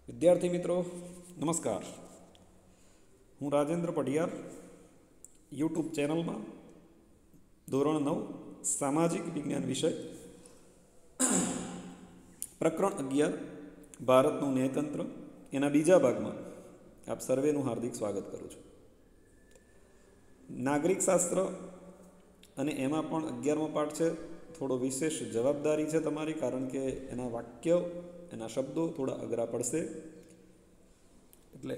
વિદ્યાર્થી મિત્રો નમસ્કાર. હું રાજેન્દ્ર પઢિયાર યુટ્યુબ ચેનલમાં ધોરણ 9 સામાજિક વિજ્ઞાન વિષય પ્રકરણ 11 ભારતનું ન્યાયતંત્ર એના બીજા ભાગમાં આપ સર્વેનું હાર્દિક સ્વાગત કરું છું. નાગરિક શાસ્ત્ર અને એમાં પણ 11મો પાઠ છે. થોડો વિશેષ જવાબદારી છે તમારી, કારણ કે એના વાક્યો એના શબ્દો થોડા અઘરા પડશે. એટલે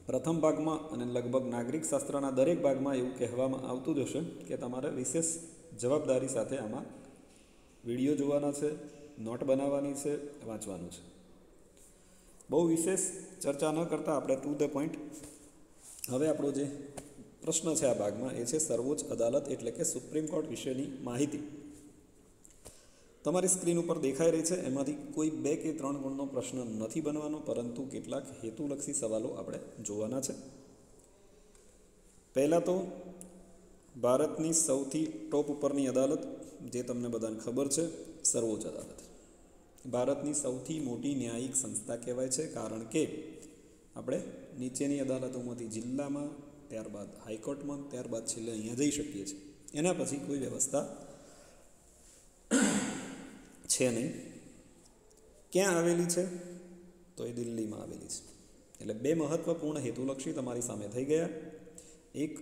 પ્રથમ ભાગમાં અને લગભગ નાગરિક શાસ્ત્રના દરેક ભાગમાં એવું કહેવામાં આવતું જ હશે કે તમારે વિશેષ જવાબદારી સાથે આમાં વિડીયો જોવાના છે, નોટ બનાવવાની છે, વાંચવાનું છે. બહુ વિશેષ ચર્ચા ન કરતાં આપણે ટુ ધ પોઈન્ટ. હવે આપણો જે પ્રશ્ન છે આ ભાગમાં એ છે સર્વોચ્ચ અદાલત એટલે કે સુપ્રીમ કોર્ટ વિશેની માહિતી. તમારી સ્ક્રીન ઉપર દેખાઈ રહી છે. એમાંથી કોઈ 2 કે 3 ગુણનો પ્રશ્ન નથી બનવાનો, પરંતુ કેટલાક હેતુલક્ષી સવાલો આપણે જોવાના છે. પહેલાં તો ભારતની સૌથી ટોપ ઉપરની અદાલત, જે તમને બધાને ખબર છે, સર્વોચ્ચ અદાલત ભારતની સૌથી મોટી ન્યાયિક સંસ્થા કહેવાય છે, કારણ કે આપણે નીચેની અદાલતોમાંથી જિલ્લામાં, ત્યારબાદ હાઈકોર્ટમાં, ત્યારબાદ છેલ્લે અહીંયા જઈ શકીએ છીએ. એના પછી કોઈ વ્યવસ્થા છે નહીં. ક્યાં આવેલી છે? તો એ દિલ્હીમાં આવેલી છે. એટલે 2 મહત્વપૂર્ણ હેતુલક્ષી તમારી સામે થઈ ગયા. એક,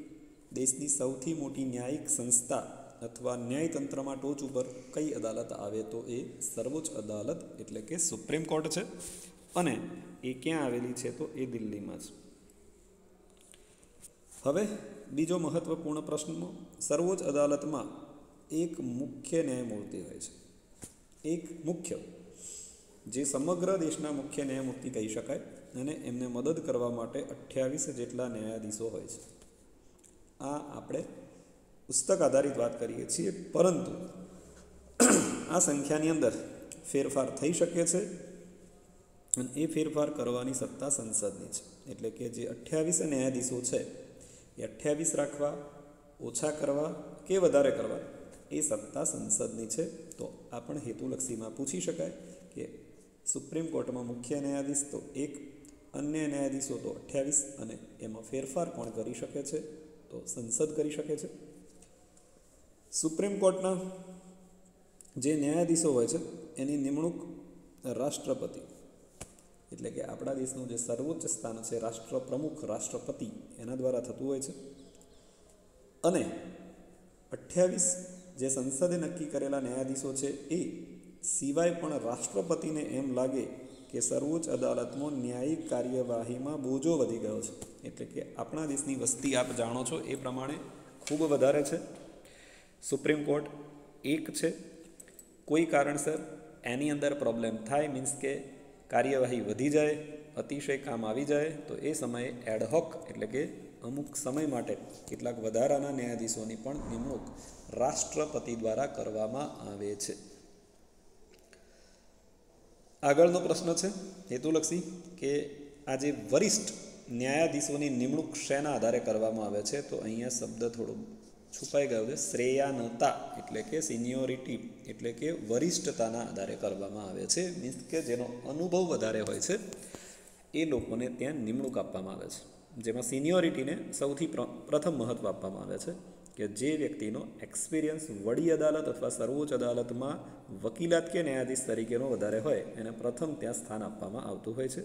દેશની સૌથી મોટી ન્યાયિક સંસ્થા અથવા ન્યાયતંત્રમાં ટોચ ઉપર કઈ અદાલત આવે? તો એ સર્વોચ્ચ અદાલત એટલે કે સુપ્રીમ કોર્ટ છે. અને એ ક્યાં આવેલી છે? તો એ દિલ્હીમાં છે. હવે બીજો મહત્વપૂર્ણ પ્રશ્ન, સર્વોચ્ચ અદાલતમાં એક મુખ્ય ન્યાયમૂર્તિ હોય છે. એક મુખ્ય, જે સમગ્ર દેશના મુખ્ય ન્યાયમૂર્તિ કહી શકાય, અને એમને મદદ કરવા માટે 28 જેટલા ન્યાયાધીશો હોય છે. આ આપણે પુસ્તક આધારિત વાત કરીએ છીએ, પરંતુ આ સંખ્યાની અંદર ફેરફાર થઈ શકે છે, અને એ ફેરફાર કરવાની સત્તા સંસદની છે. એટલે કે જે 28 ન્યાયાધીશો છે એ 28 રાખવા, ઓછા કરવા કે વધારે કરવા, એ સત્તા સંસદની છે. તો આ પણ હેતુલક્ષીમાં પૂછી શકાય કે સુપ્રીમ કોર્ટમાં મુખ્ય ન્યાયાધીશ તો 1, અન્ય ન્યાયાધીશો તો 28, અને એમાં ફેરફાર કોણ કરી શકે છે? તો સંસદ કરી શકે છે. સુપ્રીમ કોર્ટના જે ન્યાયાધીશો હોય છે એની નિમણૂક રાષ્ટ્રપતિ, એટલે કે આપણા દેશનું જે સર્વોચ્ચ સ્થાન છે, રાષ્ટ્રપ્રમુખ, રાષ્ટ્રપતિ, એના દ્વારા થતું હોય છે. અને 28 જે સંસદે નક્કી કરેલા ન્યાયાધીશો છે એ સિવાય પણ રાષ્ટ્રપતિને એમ લાગે કે સર્વોચ્ચ અદાલતમાં ન્યાયિક કાર્યવાહીમાં બોજો વધી ગયો છે, એટલે કે આપણા દેશની વસ્તી આપ જાણો છો એ પ્રમાણે ખૂબ વધારે છે. સુપ્રીમ કોર્ટ 1 છે. કોઈ કારણસર એની અંદર પ્રોબ્લેમ થાય, મીન્સ કે કાર્યવાહી વધી જાય, અતિશય કામ આવી જાય, તો એ સમયે એડહોક એટલે કે અમુક સમય માટે કેટલાક વધારાના ન્યાયાધીશોની પણ નિમણૂક રાષ્ટ્રપતિ દ્વારા કરવામાં આવે છે. આગળનો પ્રશ્ન છે હેતુલક્ષી કે આ જે વરિષ્ઠ ન્યાયાધીશોની નિમણૂક શેના આધારે કરવામાં આવે છે? તો અહીંયા શબ્દ થોડો છુપાઈ ગયો છે. શ્રેયાનતા એટલે કે સિનિયોરિટી એટલે કે વરિષ્ઠતાના આધારે કરવામાં આવે છે. મીન્સ કે જેનો અનુભવ વધારે હોય છે એ લોકોને ત્યાં નિમણૂક આપવામાં આવે છે, જેમાં સિનિયોરિટીને સૌથી પ્રથમ મહત્ત્વ આપવામાં આવે છે, કે જે વ્યક્તિનો એક્સપિરિયન્સ વડી અદાલત અથવા સર્વોચ્ચ અદાલતમાં વકીલાત કે ન્યાયાધીશ તરીકેનો વધારે હોય એને પ્રથમ ત્યાં સ્થાન આપવામાં આવતું હોય છે.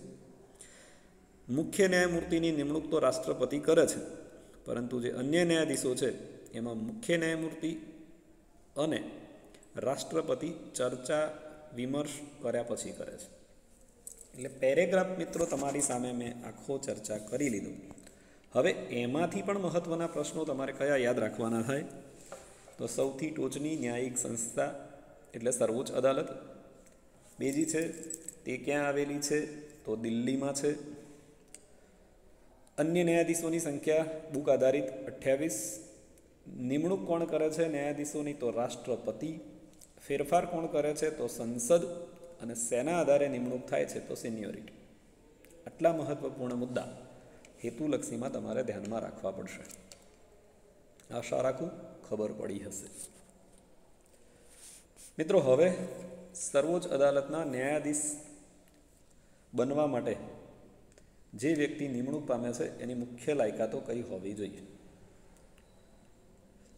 મુખ્ય ન્યાયમૂર્તિની નિમણૂક તો રાષ્ટ્રપતિ કરે છે, પરંતુ જે અન્ય ન્યાયાધીશો છે એમાં મુખ્ય ન્યાયમૂર્તિ અને રાષ્ટ્રપતિ ચર્ચા વિમર્શ કર્યા પછી કરે છે. એટલે પેરેગ્રાફ મિત્રો તમારી સામે મેં આખો ચર્ચા કરી લીધું. હવે એમાંથી પણ મહત્ત્વના પ્રશ્નો તમારે કયા યાદ રાખવાના થાય? તો સૌથી ટોચની ન્યાયિક સંસ્થા એટલે સર્વોચ્ચ અદાલત. બીજી છે તે ક્યાં આવેલી છે? તો દિલ્હીમાં છે. અન્ય ન્યાયાધીશોની સંખ્યા બુક આધારિત 28. નિમણૂક કોણ કરે છે ન્યાયાધીશોની? તો રાષ્ટ્રપતિ. ફેરફાર કોણ કરે છે? તો સંસદ. અને શેના આધારે નિમણૂક થાય છે? તો સિનિયોરિટી. આટલા મહત્વપૂર્ણ મુદ્દા હેતુલક્ષીમાં તમારે ધ્યાનમાં રાખવા પડશે. આશા રાખું ખબર પડી હશે. મિત્રો હવે સર્વોચ્ચ અદાલતના ન્યાયાધીશ બનવા માટે જે વ્યક્તિ નિમણૂક પામે છે એની મુખ્ય લાયકાતો કઈ હોવી જોઈએ?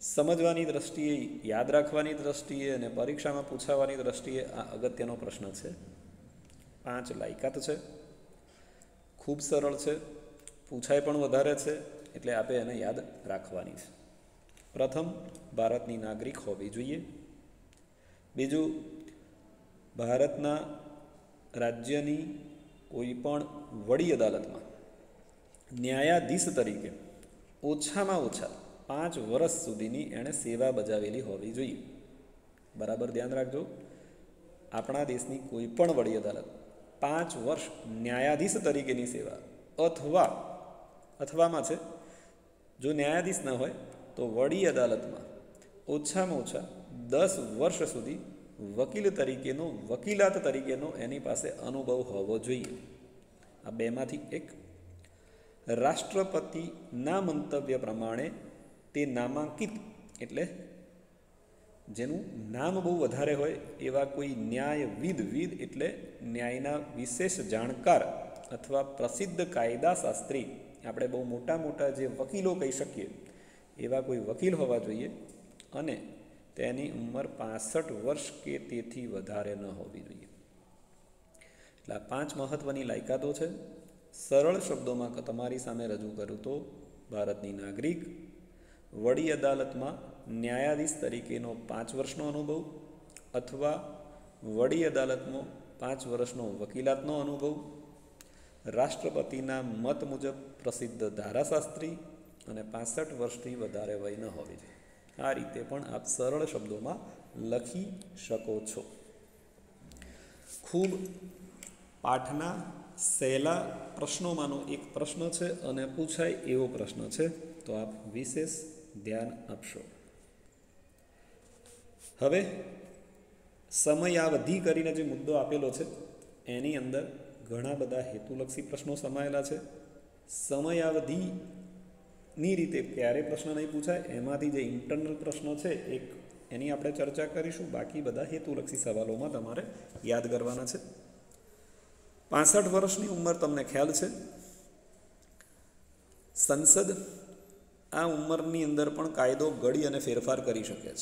સમજવાની દ્રષ્ટિએ, યાદ રાખવાની દ્રષ્ટિએ અને પરીક્ષામાં પૂછાવાની દ્રષ્ટિએ આ અગત્યનો પ્રશ્ન છે. 5 લાયકાત છે, ખૂબ સરળ છે, પૂછાય પણ વધારે છે, એટલે આપણે એને યાદ રાખવાની છે. પ્રથમ, ભારતની નાગરિક હોવી જોઈએ. બીજું, ભારતના રાજ્યની કોઈ પણ વડી અદાલતમાં ન્યાયાધીશ તરીકે ઓછામાં ઓછા 5 વર્ષ સુધીની એણે સેવા બજાવેલી હોવી જોઈએ. બરાબર ધ્યાન રાખજો, આપણા દેશની કોઈ પણ વડી અદાલત 5 વર્ષ ન્યાયાધીશ તરીકેની સેવા અથવામાં છે, જો ન્યાયાધીશ ન હોય તો વડી અદાલતમાં ઓછામાં ઓછા 10 વર્ષ સુધી વકીલાત તરીકેનો એની પાસે અનુભવ હોવો જોઈએ. આ બેમાંથી એક. રાષ્ટ્રપતિના મંતવ્ય પ્રમાણે તે નામાંકિત એટલે જેનું નામ બહુ વધારે હોય એવા કોઈ ન્યાયવિદ એટલે ન્યાયના વિશેષ જાણકાર અથવા પ્રસિદ્ધ કાયદાશાસ્ત્રી, આપણે બહુ મોટા મોટા જે વકીલો કહી શકીએ એવા કોઈ વકીલ હોવા જોઈએ અને તેની ઉંમર 65 વર્ષ કે તેથી વધારે ન હોવી જોઈએ. એટલે 5 મહત્ત્વની લાયકાતો છે. સરળ શબ્દોમાં તમારી સામે રજૂ કરું તો ભારતની નાગરિક, વડી અદાલતમાં ન્યાયાધીશ તરીકેનો 5 વર્ષનો અનુભવ અથવા વડી અદાલતમાં 5 વર્ષનો વકીલાતનો અનુભવ, રાષ્ટ્રપતિના મત મુજબ પ્રસિદ્ધ ધારાશાસ્ત્રી અને 65 વર્ષથી વધારે વય ન હોવી જોઈએ. આ રીતે પણ આપ સરળ શબ્દોમાં લખી શકો છો. ખૂબ પાઠના સહેલા પ્રશ્નોમાંનો એક પ્રશ્ન છે અને પૂછાય એવો પ્રશ્ન છે, તો આપ વિશેષ ધ્યાન આપશો. હવે સમયાવધિ કરીને જે મુદ્દો આપેલો છે એની અંદર ઘણા બધા હેતુલક્ષી પ્રશ્નો સમાયેલા છે. સમયાવધિની રીતે ક્યારે પ્રશ્ન નહીં પૂછાય એમાંથી જે ઇન્ટરનલ પ્રશ્નો છે એની આપણે ચર્ચા કરીશું. બાકી બધા હેતુલક્ષી સવાલોમાં તમારે યાદ કરવાના છે. 65 વર્ષની ઉંમર તમને ખ્યાલ છે. સંસદ આ ઉંમરની અંદર પણ કાયદો ઘડી અને ફેરફાર કરી શકે છે.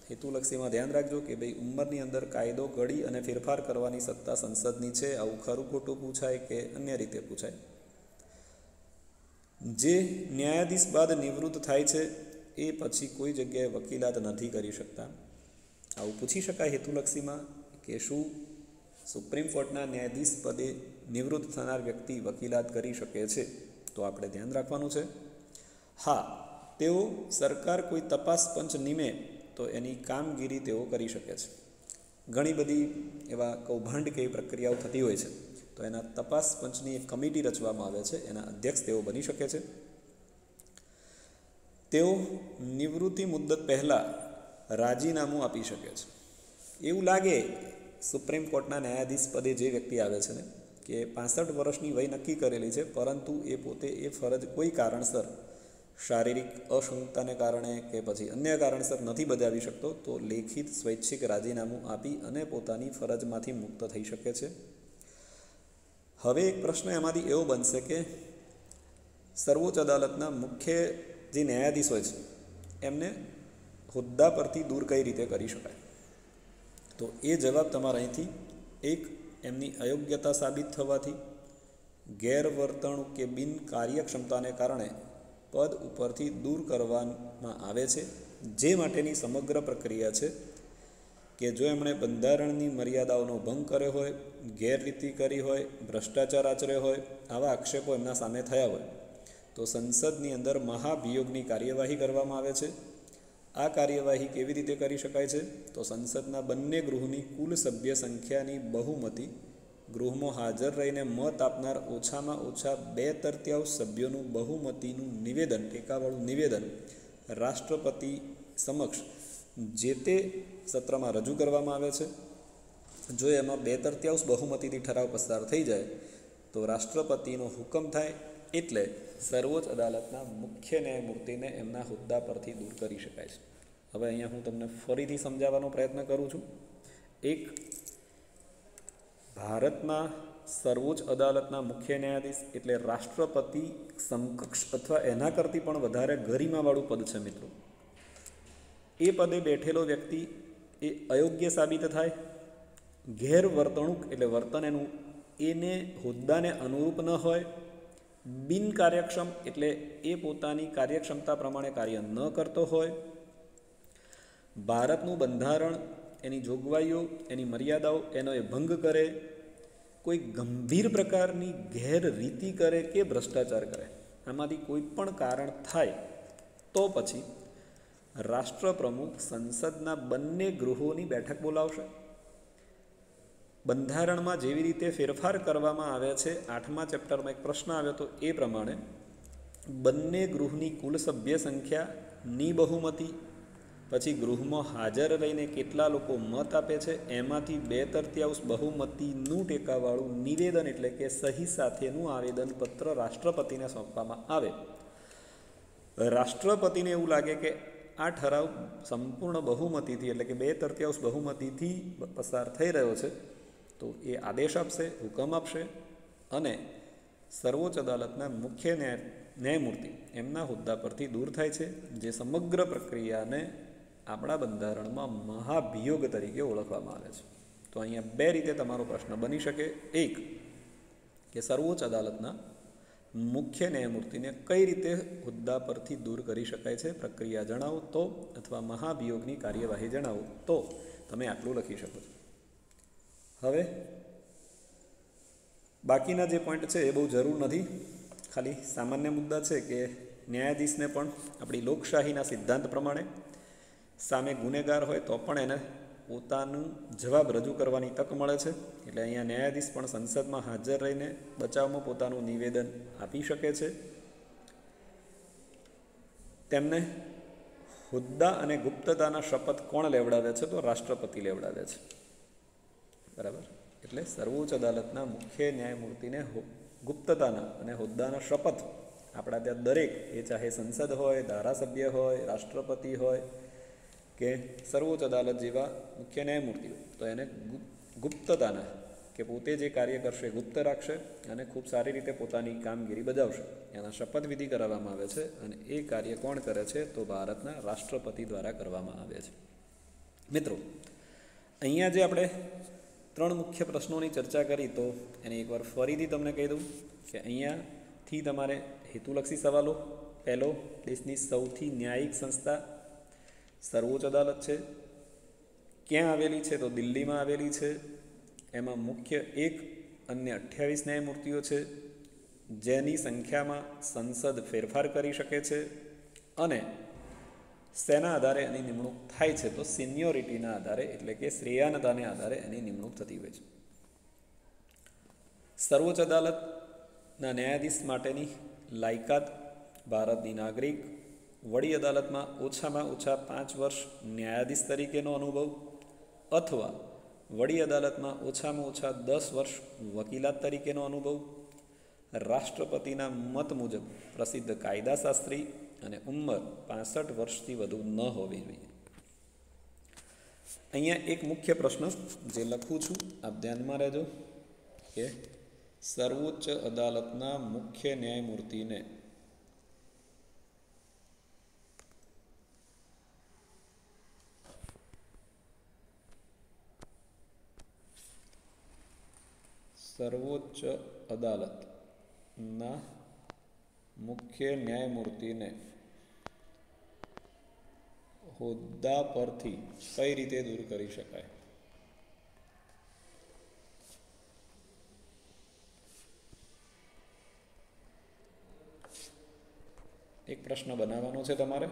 હેતુલક્ષીમાં ધ્યાન રાખજો કે ભાઈ ઉંમરની અંદર કાયદો ઘડી અને ફેરફાર કરવાની સત્તા સંસદની છે. આવું ખરું ખોટું પૂછાય કે અન્ય રીતે પૂછાય. જે ન્યાયાધીશ બાદ નિવૃત્ત થાય છે એ પછી કોઈ જગ્યાએ વકીલાત નથી કરી શકતા. આવું પૂછી શકાય હેતુલક્ષીમાં કે શું સુપ્રીમ કોર્ટના ન્યાયાધીશ પદે નિવૃત્ત થનાર વ્યક્તિ વકીલાત કરી શકે છે? તો આપણે ધ્યાન રાખવાનું છે. હા, તેઓ સરકાર કોઈ તપાસ પંચ નિમે તો એની કામગીરી તેઓ કરી શકે છે. ઘણી બધી એવા કૌભાંડ કે એવી પ્રક્રિયાઓ થતી હોય છે, તો એના તપાસ પંચની એક કમિટી રચવામાં આવે છે, એના અધ્યક્ષ તેઓ બની શકે છે. તેઓ નિવૃત્તિ મુદ્દત પહેલાં રાજીનામું આપી શકે છે. એવું લાગે સુપ્રીમ કોર્ટના ન્યાયાધીશ પદે જે વ્યક્તિ આવે છે ને કે 65 વર્ષની વય નક્કી કરેલી છે, પરંતુ એ પોતે એ ફરજ કોઈ કારણસર, શારીરિક અક્ષમતાને કારણે કે પછી અન્ય કારણસર નથી બજાવી શકતો, તો લેખિત સ્વૈચ્છિક રાજીનામું આપી અને પોતાની ફરજમાંથી મુક્ત થઈ શકે છે. હવે એક પ્રશ્ન એમાંથી એવો બનશે કે સર્વોચ્ચ અદાલતના મુખ્ય જે ન્યાયાધીશ હોય છે એમને હોદ્દા પરથી દૂર કઈ રીતે કરી શકાય? તો એ જવાબ તમારે અહીંથી એક, એમની અયોગ્યતા સાબિત થવાથી, ગેરવર્તણૂક કે બિન કાર્યક્ષમતાને કારણે પદ ઉપરથી દૂર કરવામાં આવે છે, જે માટેની સમગ્ર પ્રક્રિયા છે કે જો એમણે બંધારણની મર્યાદાઓનો ભંગ કર્યો હોય, ગેરરીતિ કરી હોય, ભ્રષ્ટાચાર આચર્યો હોય, આવા આક્ષેપો એમના સામે થયા હોય, તો સંસદની અંદર મહાભિયોગની કાર્યવાહી કરવામાં આવે છે. આ કાર્યવાહી કેવી રીતે કરી શકાય છે? તો સંસદના બંને ગૃહની કુલ સભ્ય સંખ્યાની બહુમતી, ગૃહમાં હાજર રહીને મત આપનાર ઓછામાં ઓછા 2/3 સભ્યોનું બહુમતીનું નિવેદન, ટેકાવાળું નિવેદન રાષ્ટ્રપતિ સમક્ષ જે તે સત્રમાં રજૂ કરવામાં આવે છે. જો એમાં 2/3 બહુમતીથી ઠરાવ પસાર થઈ જાય તો રાષ્ટ્રપતિનો હુકમ થાય, એટલે સર્વોચ્ચ અદાલતના મુખ્ય ન્યાયમૂર્તિને એમના હોદ્દા પરથી દૂર કરી શકાય છે. હવે અહીંયા હું તમને ફરીથી સમજાવવાનો પ્રયત્ન કરું છું. એક ભારતના સર્વોચ્ચ અદાલતના મુખ્ય ન્યાયાધીશ એટલે રાષ્ટ્રપતિ સમકક્ષ અથવા એના કરતી પણ વધારે ગરિમાવાળું પદ છે મિત્રો. એ પદે બેઠેલો વ્યક્તિ એ અયોગ્ય સાબિત થાય, ગેરવર્તણૂક એટલે વર્તન એનું એને હોદ્દાને અનુરૂપ ન હોય, બિનકાર્યક્ષમ એટલે એ પોતાની કાર્યક્ષમતા પ્રમાણે કાર્ય ન કરતો હોય, ભારતનું બંધારણ એની જોગવાઈઓ એની મર્યાદાઓ એનો એ ભંગ કરે, કોઈ ગંભીર પ્રકારની ગેરરીતિ કરે કે ભ્રષ્ટાચાર કરે, આમાંથી કોઈ પણ કારણ થાય તો પછી રાષ્ટ્રપ્રમુખ સંસદના બંને ગૃહોની બેઠક બોલાવશે. બંધારણમાં જેવી રીતે ફેરફાર કરવામાં આવ્યા છે, 8મા ચેપ્ટરમાં એક પ્રશ્ન આવ્યો તો એ પ્રમાણે બંને ગૃહની કુલ સભ્ય સંખ્યાની બહુમતી, પછી ગૃહમાં હાજર રહીને કેટલા લોકો મત આપે છે એમાંથી 2/3 બહુમતીનું ટેકાવાળું નિવેદન એટલે કે સહી સાથેનું આવેદનપત્ર રાષ્ટ્રપતિને સોંપવામાં આવે. રાષ્ટ્રપતિને એવું લાગે કે આ ઠરાવ સંપૂર્ણ બહુમતીથી એટલે કે 2/3 બહુમતીથી પસાર થઈ રહ્યો છે, તો એ આદેશ આપશે, હુકમ આપશે અને સર્વોચ્ચ અદાલતના મુખ્ય ન્યાયમૂર્તિ એમના હોદ્દા પરથી દૂર થાય છે, જે સમગ્ર પ્રક્રિયાને આપણા બંધારણમાં મહાભિયોગ તરીકે ઓળખવામાં આવે છે. તો અહીંયા 2 રીતે તમારો પ્રશ્ન બની શકે. એક કે સર્વોચ્ચ અદાલતના મુખ્ય ન્યાયમૂર્તિને કઈ રીતે હોદ્દા પરથી દૂર કરી શકાય છે, પ્રક્રિયા જણાવો તો, અથવા મહાભિયોગની કાર્યવાહી જણાવો તો તમે આટલું લખી શકો છો. હવે બાકીના જે પોઈન્ટ છે એ બહુ જરૂર નથી, ખાલી સામાન્ય મુદ્દા છે કે ન્યાયાધીશને પણ આપણી લોકશાહીના સિદ્ધાંત પ્રમાણે સામે ગુનેગાર હોય તો પણ એને પોતાનું જવાબ રજૂ કરવાની તક મળે છે. એટલે અહીંયા ન્યાયાધીશ પણ સંસદમાં હાજર રહીને બચાવમાં પોતાનું નિવેદન આપી શકે છે. તેમને હોદ્દા અને ગુપ્તતાના શપથ કોણ લેવડાવે છે? તો રાષ્ટ્રપતિ લેવડાવે છે. બરાબર. એટલે સર્વોચ્ચ અદાલતના મુખ્ય ન્યાયમૂર્તિને ગુપ્તતાના અને હોદ્દાના શપથ આપણા ત્યાં દરેક, એ ચાહે સંસદ હોય, ધારાસભ્ય હોય, રાષ્ટ્રપતિ હોય કે સર્વોચ્ચ અદાલત જેવા મુખ્ય ન્યાયમૂર્તિઓ, તો એને ગુપ્તતાના કે પોતે જે કાર્ય કરશે ગુપ્ત રાખશે અને ખૂબ સારી રીતે પોતાની કામગીરી બજાવશે, એના શપથવિધિ કરાવવામાં આવે છે. અને એ કાર્ય કોણ કરે છે? તો ભારતના રાષ્ટ્રપતિ દ્વારા કરવામાં આવે છે. મિત્રો, અહીંયા જે આપણે 3 મુખ્ય પ્રશ્નોની ચર્ચા કરી, તો એને એકવાર ફરીથી તમને કહી દઉં કે અહીંયાથી તમારે હેતુલક્ષી સવાલો. પહેલો, દેશની સૌથી ન્યાયિક સંસ્થા સર્વોચ્ચ અદાલત છે. ક્યાં આવેલી છે? તો દિલ્હીમાં આવેલી છે. એમાં મુખ્ય 1 અન્ય 28 ન્યાયમૂર્તિઓ છે, જેની સંખ્યામાં સંસદ ફેરફાર કરી શકે છે. અને શેના આધારે એની નિમણૂક થાય છે? તો સિનિયોરિટીના આધારે એટલે કે શ્રેયાનતાને આધારે એની નિમણૂક થતી હોય છે. સર્વોચ્ચ અદાલતના ન્યાયાધીશ માટેની લાયકાત ભારતની નાગરિક, વડી અદાલતમાં ઓછામાં ઓછા 5 વર્ષ ન્યાયાધીશ તરીકેનો અનુભવ અથવા વડી અદાલતમાં ઓછામાં ઓછા 10 વર્ષ વકીલાત તરીકેનો અનુભવ, રાષ્ટ્રપતિના મત મુજબ પ્રસિદ્ધ કાયદાશાસ્ત્રી અને ઉંમર 65 વર્ષથી વધુ ન હોવી જોઈએ. અહીંયા એક મુખ્ય પ્રશ્ન જે લખું છું, આપ ધ્યાનમાં રહેજો કે સર્વોચ્ચ અદાલતના મુખ્ય ન્યાયમૂર્તિને સર્વોચ્ચ અદાલતના મુખ્ય ન્યાયમૂર્તિને હોદ્દા પરથી કઈ રીતે દૂર કરી શકાય? એક પ્રશ્ન બનાવવાનો છે તમારે,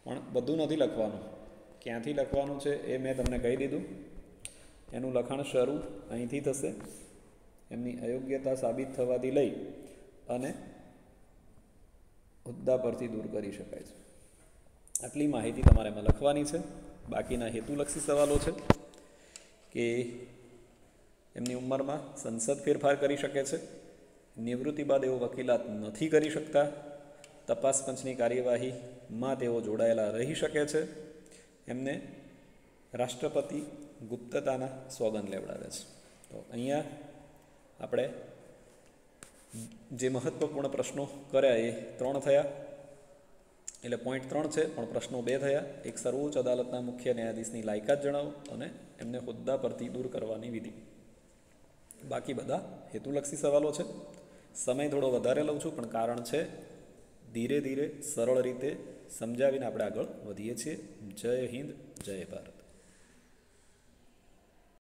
પણ બધું નથી લખવાનું. ક્યાંથી લખવાનું છે એ મેં તમને કહી દીધું. એનું લખાણ શરૂ અહીંથી થશે. એમની અયોગ્યતા સાબિત થવાથી લઈ અને હોદ્દા પરથી દૂર કરી શકાય છે. આટલી માહિતી તમારે એમાં લખવાની છે. બાકીના હેતુલક્ષી સવાલો છે કે એમની ઉંમરમાં સંસદ ફેરફાર કરી શકે છે, નિવૃત્તિ બાદ એઓ વકીલાત નથી કરી શકતા, તપાસ પંચની કાર્યવાહીમાં તેઓ જોડાયેલા રહી શકે છે, એમને રાષ્ટ્રપતિ ગુપ્તતાના સોગંદ લેવડાવે છે. તો અહીંયા આપણે જે મહત્ત્વપૂર્ણ પ્રશ્નો કર્યા એ 3 થયા, એટલે પોઈન્ટ 3 છે પણ પ્રશ્નો 2 થયા. એક સર્વોચ્ચ અદાલતના મુખ્ય ન્યાયાધીશની લાયકાત જણાવો અને એમને હોદ્દા પરથી દૂર કરવાની વિધિ. બાકી બધા હેતુલક્ષી સવાલો છે. સમય થોડો વધારે લઉં છું પણ કારણ છે ધીરે ધીરે સરળ રીતે સમજાવીને આપણે આગળ વધીએ છીએ. જય હિન્દ, જય ભારત.